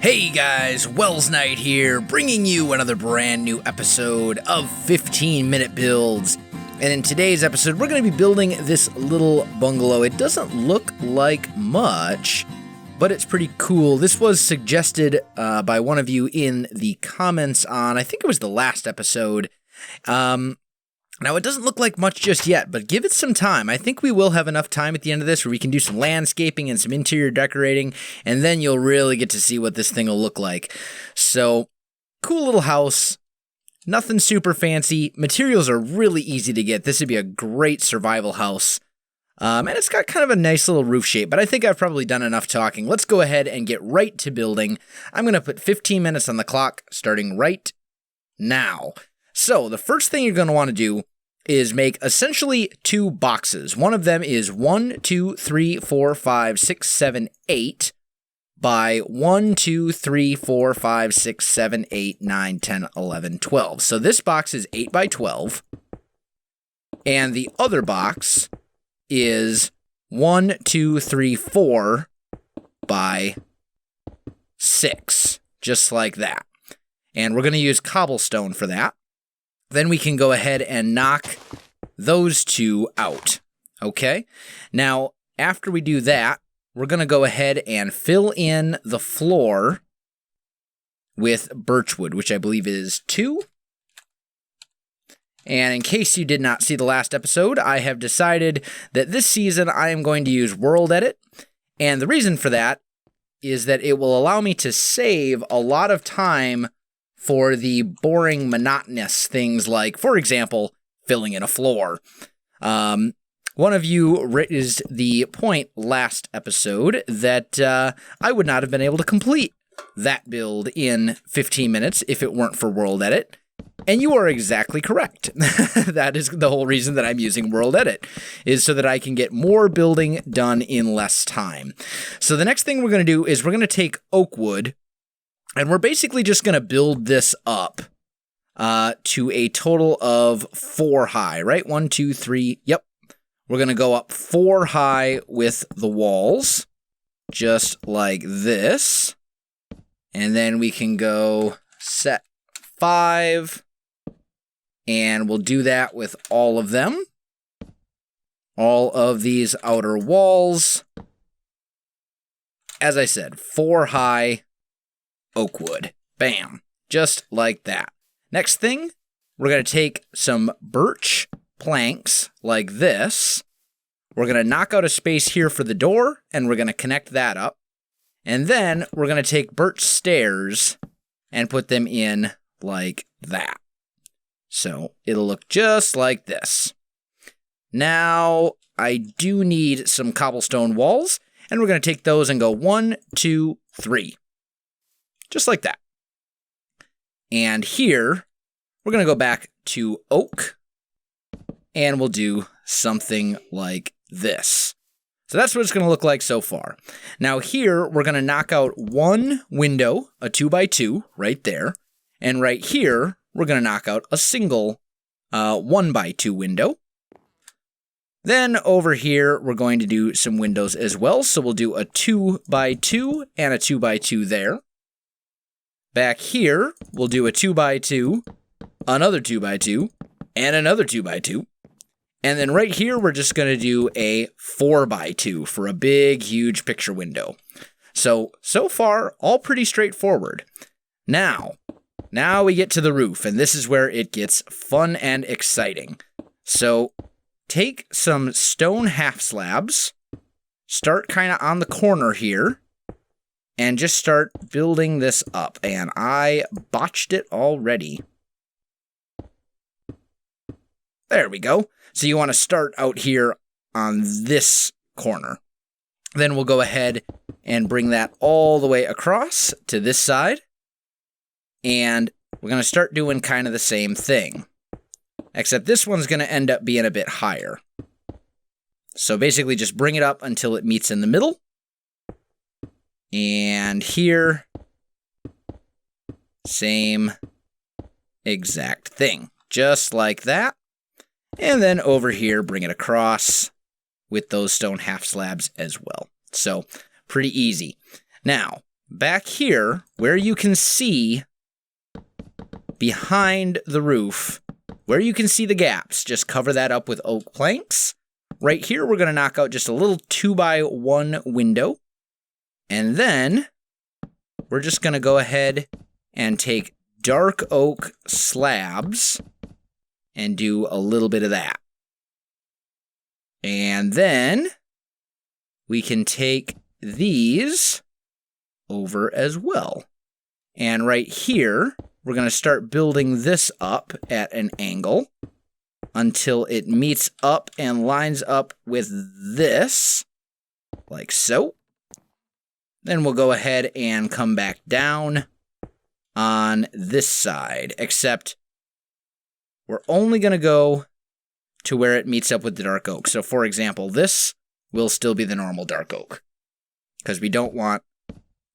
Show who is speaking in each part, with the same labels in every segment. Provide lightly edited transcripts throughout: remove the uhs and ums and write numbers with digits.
Speaker 1: Hey guys, Welsknight here, bringing you another brand new episode of 15-Minute Builds. And in today's episode, we're going to be building this little bungalow. It doesn't look like much, but it's pretty cool. This was suggested by one of you in the comments on, I think it was the last episode. Now, it doesn't look like much just yet, but give it some time. I think we will have enough time at the end of this where we can do some landscaping and some interior decorating, and then you'll really get to see what this thing will look like. So, cool little house. Nothing super fancy. Materials are really easy to get. This would be a great survival house. And it's got kind of a nice little roof shape, but I think I've probably done enough talking. Let's go ahead and get right to building. I'm going to put 15 minutes on the clock, starting right now. So, the first thing you're going to want to do is make essentially two boxes. One of them is 1, 2, 3, 4, 5, 6, 7, 8 by 1, 2, 3, 4, 5, 6, 7, 8, 9, 10, 11, 12. So this box is 8 by 12. And the other box is 1, 2, 3, 4 by 6. Just like that. And we're going to use cobblestone for that. Then we can go ahead and knock those two out, okay? Now, after we do that, we're going to go ahead and fill in the floor with birchwood, which I believe is 2. And in case you did not see the last episode, I have decided that this season I am going to use World Edit. And the reason for that is that it will allow me to save a lot of time for the boring, monotonous things like, for example, filling in a floor. One of you raised the point last episode that I would not have been able to complete that build in 15 minutes if it weren't for World Edit. And you are exactly correct. That is the whole reason that I'm using World Edit, is so that I can get more building done in less time. So the next thing we're going to do is we're going to take oak wood, and we're basically just going to build this up to a total of 4 high, right? 1, 2, 3, yep. We're going to go up 4 high with the walls, just like this. And then we can go set 5, and we'll do that with all of them. All of these outer walls. As I said, 4 high oak wood. Bam. Just like that. Next thing, we're going to take some birch planks like this. We're going to knock out a space here for the door, and we're going to connect that up. And then we're going to take birch stairs and put them in like that. So it'll look just like this. Now, I do need some cobblestone walls, and we're going to take those and go 1, 2, 3. Just like that. And here, we're going to go back to oak, and we'll do something like this. So that's what it's going to look like so far. Now here, we're going to knock out one window, a 2x2, right there. And right here, we're going to knock out a single 1x2 window. Then over here, we're going to do some windows as well. So we'll do a 2x2 and a 2x2 there. Back here, we'll do a 2x2, another 2x2, and another 2x2. And then right here, we're just going to do a 4x2 for a big, huge picture window. So far, all pretty straightforward. Now we get to the roof, and this is where it gets fun and exciting. So take some stone half slabs, start kind of on the corner here, and just start building this up. And I botched it already. There we go. So you want to start out here on this corner. Then we'll go ahead and bring that all the way across to this side. And we're going to start doing kind of the same thing. Except this one's going to end up being a bit higher. So basically just bring it up until it meets in the middle. And here, same exact thing. Just like that. And then over here, bring it across with those stone half slabs as well. So, pretty easy. Now, back here, where you can see behind the roof, where you can see the gaps, just cover that up with oak planks. Right here, we're going to knock out just a little 2x1 window. And then we're just going to go ahead and take dark oak slabs and do a little bit of that. And then we can take these over as well. And right here, we're going to start building this up at an angle until it meets up and lines up with this, like so. Then we'll go ahead and come back down on this side, except we're only going to go to where it meets up with the dark oak. So for example, this will still be the normal dark oak, because we don't want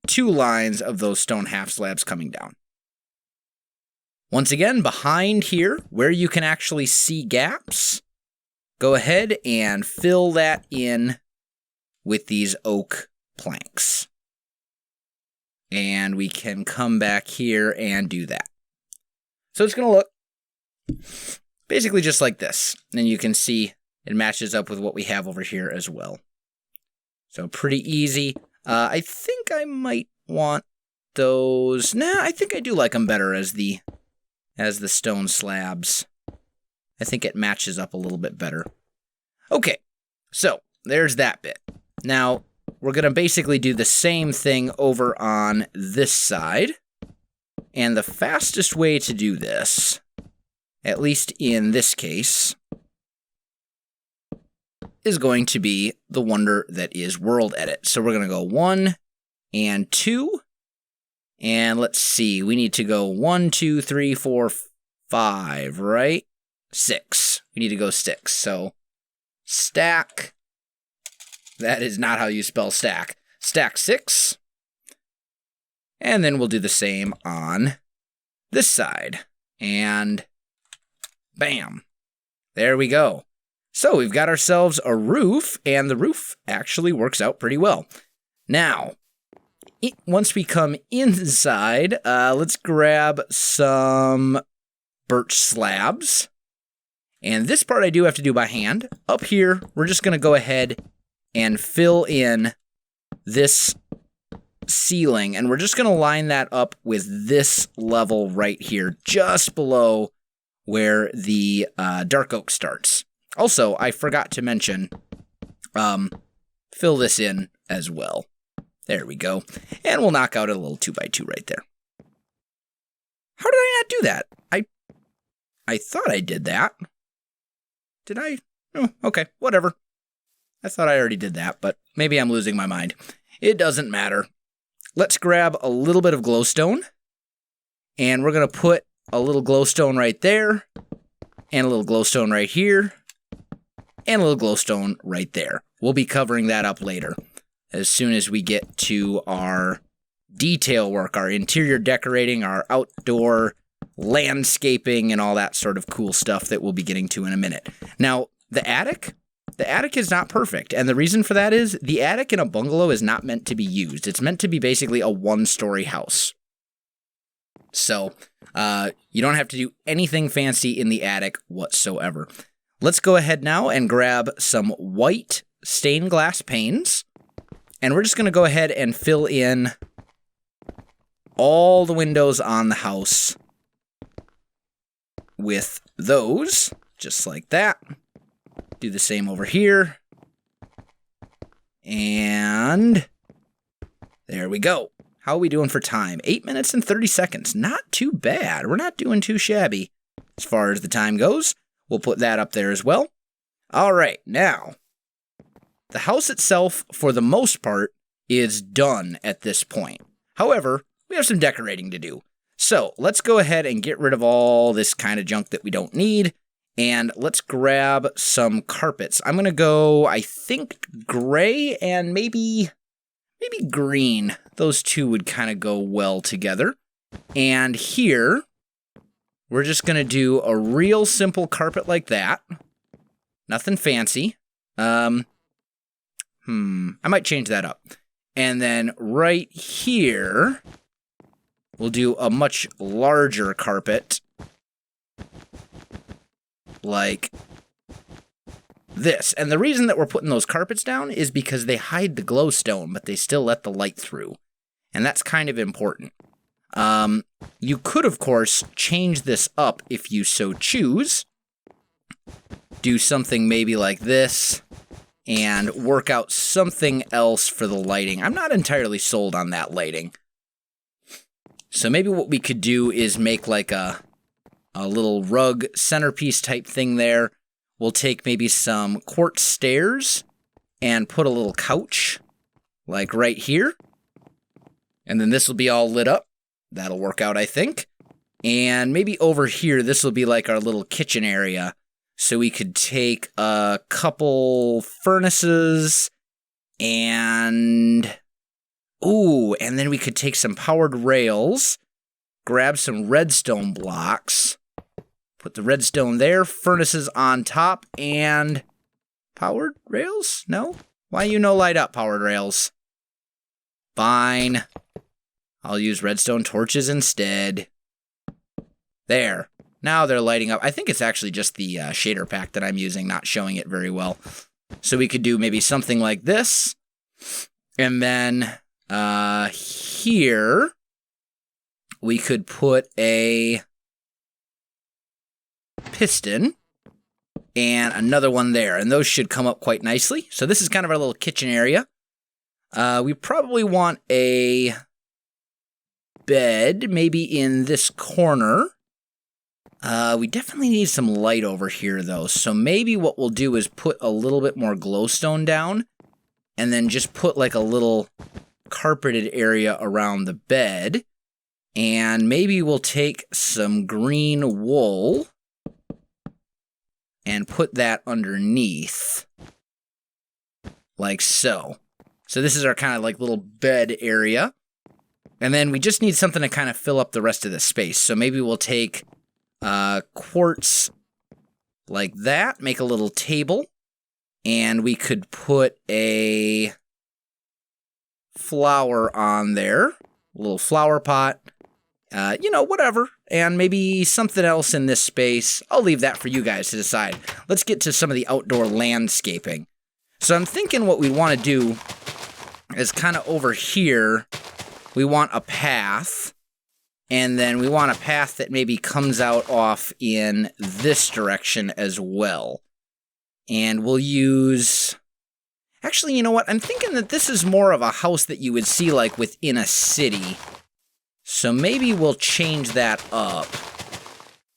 Speaker 1: 2 lines of those stone half slabs coming down. Once again, behind here, where you can actually see gaps, go ahead and fill that in with these oak planks. And we can come back here and do that. So it's going to look basically just like this. And you can see it matches up with what we have over here as well. So pretty easy. I think I might want those. Nah, I think I do like them better as the stone slabs. I think it matches up a little bit better. Okay, so there's that bit. Now, we're going to basically do the same thing over on this side. And the fastest way to do this, at least in this case, is going to be the wonder that is World Edit. So we're going to go 1 and 2. And let's see, we need to go 1, 2, 3, 4, 5, right? 6. We need to go 6. So stack. That is not how you spell stack. Stack 6. And then we'll do the same on this side. And bam. There we go. So we've got ourselves a roof, and the roof actually works out pretty well. Now, once we come inside, let's grab some birch slabs. And this part I do have to do by hand. Up here, we're just going to go ahead and fill in this ceiling. And we're just going to line that up with this level right here, just below where the dark oak starts. Also, I forgot to mention, fill this in as well. There we go. And we'll knock out a little 2x2 right there. How did I not do that? I thought I did that. Did I? Oh, okay, whatever. I thought I already did that, but maybe I'm losing my mind. It doesn't matter. Let's grab a little bit of glowstone. And we're going to put a little glowstone right there. And a little glowstone right here. And a little glowstone right there. We'll be covering that up later, as soon as we get to our detail work, our interior decorating, our outdoor landscaping, and all that sort of cool stuff that we'll be getting to in a minute. Now, the attic is not perfect, and the reason for that is the attic in a bungalow is not meant to be used. It's meant to be basically a one-story house. So, you don't have to do anything fancy in the attic whatsoever. Let's go ahead now and grab some white stained glass panes. And we're just going to go ahead and fill in all the windows on the house with those, just like that. Do the same over here. And there we go. How are we doing for time? 8 minutes and 30 seconds. Not too bad. We're not doing too shabby as far as the time goes. We'll put that up there as well. All right, now, the house itself, for the most part, is done at this point. However, we have some decorating to do. So let's go ahead and get rid of all this kind of junk that we don't need. And let's grab some carpets. I'm going to go, I think, gray and maybe green. Those two would kind of go well together. And here, we're just going to do a real simple carpet like that. Nothing fancy. I might change that up. And then right here, we'll do a much larger carpet, like this. And the reason that we're putting those carpets down is because they hide the glowstone, but they still let the light through. And that's kind of important. You could, of course, change this up if you so choose. Do something maybe like this, and work out something else for the lighting. I'm not entirely sold on that lighting. So maybe what we could do is make like a little rug centerpiece type thing there. We'll take maybe some quartz stairs and put a little couch, like right here. And then this will be all lit up. That'll work out, I think. And maybe over here, this will be like our little kitchen area. So we could take a couple furnaces and... Ooh, and then we could take some powered rails, grab some redstone blocks, put the redstone there, furnaces on top, and... Powered rails? No? Why you no light up, powered rails? Fine. I'll use redstone torches instead. There. Now they're lighting up. I think it's actually just the Shaderpack that I'm using, not showing it very well. So we could do maybe something like this. And then here, we could put a piston and another one there. And those should come up quite nicely. So this is kind of our little kitchen area. We probably want a bed, maybe in this corner. We definitely need some light over here, though. So maybe what we'll do is put a little bit more glowstone down, and then just put like a little carpeted area around the bed. And maybe we'll take some green wool and put that underneath, like so. So this is our kind of like little bed area. And then we just need something to kind of fill up the rest of the space. So maybe we'll take quartz like that, make a little table, and we could put a flower on there, a little flower pot, whatever, and maybe something else in this space. I'll leave that for you guys to decide. Let's get to some of the outdoor landscaping. So I'm thinking what we want to do is kind of over here, we want a path, and then we want a path that maybe comes out off in this direction as well. And we'll use... Actually, you know what? I'm thinking that this is more of a house that you would see like within a city. So maybe we'll change that up.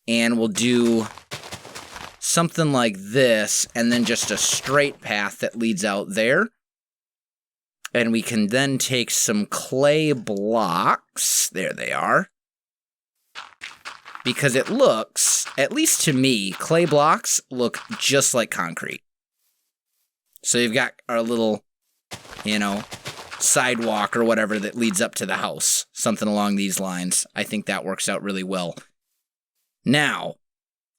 Speaker 1: And we'll do something like this, and then just a straight path that leads out there. And we can then take some clay blocks. There they are. Because it looks, at least to me, clay blocks look just like concrete. So you've got our little, sidewalk or whatever that leads up to the house. Something along these lines. I think that works out really well. Now,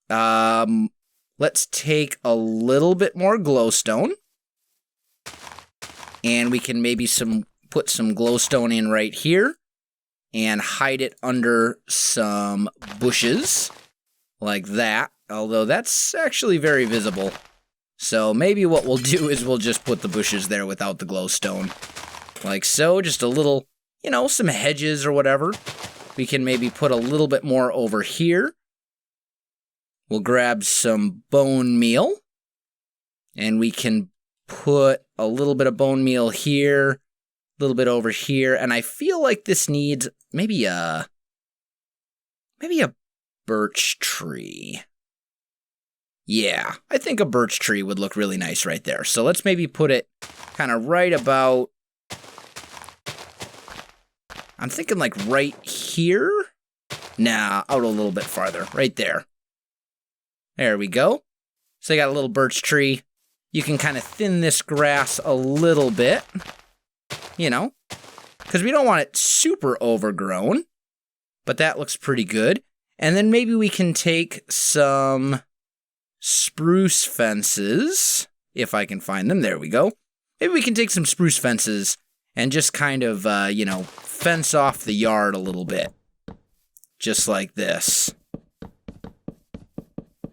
Speaker 1: let's take a little bit more glowstone. And we can maybe put some glowstone in right here and hide it under some bushes like that. Although that's actually very visible. So maybe what we'll do is we'll just put the bushes there without the glowstone. Like so, just a little, some hedges or whatever. We can maybe put a little bit more over here. We'll grab some bone meal. And we can put a little bit of bone meal here, a little bit over here, and I feel like this needs maybe a birch tree. Yeah, I think a birch tree would look really nice right there. So let's maybe put it kind of right about, I'm thinking like right here? Nah, out a little bit farther, right there. There we go. So I got a little birch tree. You can kind of thin this grass a little bit, because we don't want it super overgrown, but that looks pretty good. And then maybe we can take some spruce fences, if I can find them. There we go. Maybe we can take some spruce fences and just kind of, fence off the yard a little bit. Just like this.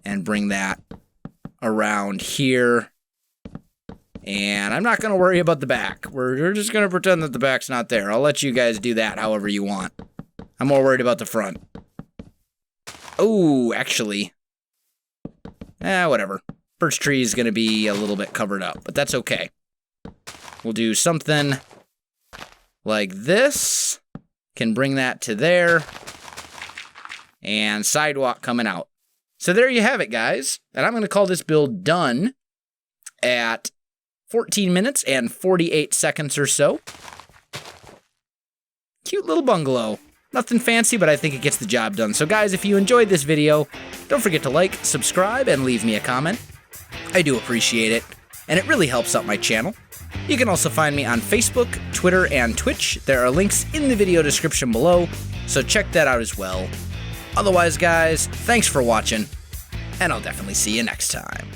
Speaker 1: And bring that around here. And I'm not going to worry about the back. We're just going to pretend that the back's not there. I'll let you guys do that however you want. I'm more worried about the front. Oh, actually. Whatever. Birch tree is going to be a little bit covered up, but that's okay. We'll do something like this. Can bring that to there. And sidewalk coming out. So there you have it, guys. And I'm going to call this build done at 14 minutes and 48 seconds or so. Cute little bungalow. Nothing fancy, but I think it gets the job done. So guys, if you enjoyed this video, don't forget to like, subscribe, and leave me a comment. I do appreciate it, and it really helps out my channel. You can also find me on Facebook, Twitter, and Twitch. There are links in the video description below, so check that out as well. Otherwise, guys, thanks for watching, and I'll definitely see you next time.